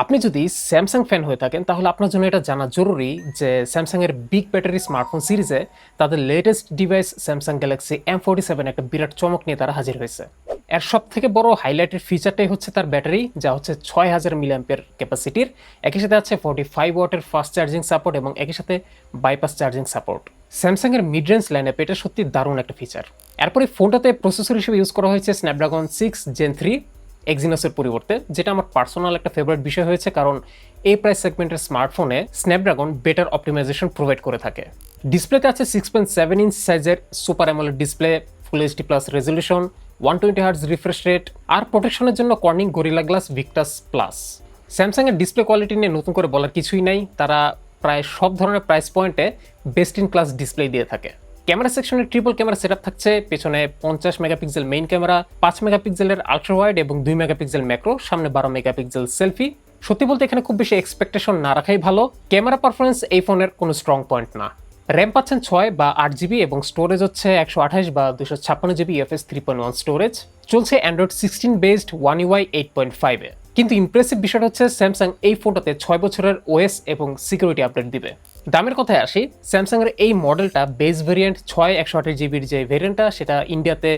আপনি যদি Samsung fan হয়ে থাকেন তাহলে আপনার জন্য এটা জানা জরুরি যে স্যামসাংয়ের বিগ ব্যাটারি স্মার্টফোন সিরিজে তাদের latest device Samsung Galaxy M47 একটা বিরাট চমক নিয়ে তারা হাজির হয়েছে। এর সব থেকে বড় হাইলাইটের ফিচারটাই হচ্ছে তার ব্যাটারি, যা হচ্ছে 6000 মিলিঅ্যাম্পিয়ার ক্যাপাসিটির। একই সাথে আছে 45 ওয়াটের ফাস্ট চার্জিং সাপোর্ট এবং একই সাথে বাইপাস চার্জিং সাপোর্ট। স্যামসাংয়ের মিড রেঞ্জ লাইনআপ এটা সত্যি দারুণ একটা ফিচার। এরপরে ফোনটাতে প্রসেসর হিসেবে ইউজ করা হয়েছে স্ন্যাপড্রাগন 6 Gen 3 এক্সিনোসের পরিবর্তে, যেটা আমার পার্সোনাল একটা ফেভারিট বিষয় হয়েছে, কারণ এই প্রাইস সেগমেন্টের স্মার্টফোনে স্ন্যাপড্রাগন বেটার অপটিমাইজেশন প্রোভাইড করে থাকে। ডিসপ্লেতে আছে 6.7 ইঞ্চ সাইজের super AMOLED display, full HD plus resolution, 120 hertz refresh rate, আর প্রোটেকশনের জন্য Corning Gorilla Glass Victus plus. স্যামসাংয়ের ডিসপ্লে কোয়ালিটি নিয়ে নতুন করে বলার কিছুই নাই, তারা প্রায় সব ধরনের প্রাইস পয়েন্টে বেস্ট ইন ক্লাস ডিসপ্লে দিয়ে থাকে। ক্যামেরা সেকশনে ট্রিপল ক্যামেরা সেটআপ থাকছে, পেছনে 50 মেগাপিক্সেল মেইন ক্যামেরা, 5 মেগাপিক্সেলের আলট্রা ওয়াইড এবং 2 মেগাপিক্সেল ম্যাক্রো, সামনে 12 মেগাপিক্সেল সেলফি। সত্যি বলতে এখানে খুব বেশি এক্সপেকটেশন না রাখাই ভালো। ক্যামেরা পারফরমেন্স এই ফোনের কোনো স্ট্রং পয়েন্ট না। র্যাম পাচ্ছেন 6 বা 8 জিবি এবং স্টোরেজ হচ্ছে 128 বা 256 জিবি UFS 3.1 স্টোরেজ। চলছে অ্যান্ড্রয়েড 16 বেসড One UI 8.5 এ। কিন্তু ইমপ্রেসিভ বিষয়টা হচ্ছে স্যামসাং এই ফোনটাতে 6 বছরের OS এবং সিকিউরিটি আপডেট দিবে। দামের কথায় আসি, স্যামসাংয়ের এই মডেলটা বেস ভেরিয়েন্ট 6 128 জিবির যে ভেরিয়েন্টটা, সেটা ইন্ডিয়াতে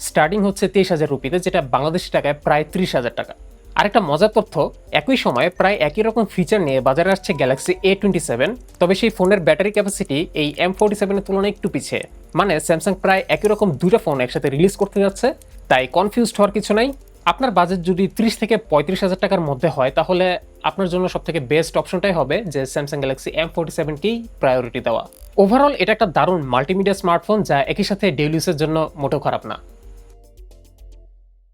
স্টার্টিং হচ্ছে 23,000 রুপিতে, যেটা বাংলাদেশি টাকায় প্রায় 30,000 টাকা। আরেকটা মজার তথ্য, একই সময়ে প্রায় একই রকম ফিচার নিয়ে বাজারে আসছে গ্যালাক্সি A27, তবে সেই ফোনের ব্যাটারি ক্যাপাসিটি এই M47 এর তুলনায় একটু পিছিয়ে। মানে স্যামসাং প্রায় একই রকম দুটো ফোন একসাথে রিলিজ করতে যাচ্ছে, তাই কনফিউজড হওয়ার কিছু নাই। আপনার বাজেট যদি 30 থেকে 35,000 টাকার মধ্যে হয়, তাহলে আপনার জন্য সবথেকে বেস্ট অপশনটাই হবে যে স্যামসাং গ্যালাক্সি M47কেই প্রায়োরিটি দেওয়া। ওভারঅল এটা একটা দারুণ মাল্টিমিডিয়া স্মার্টফোন, যা একই সাথে ডেইলি ইউজের জন্য মোটেও খারাপ না।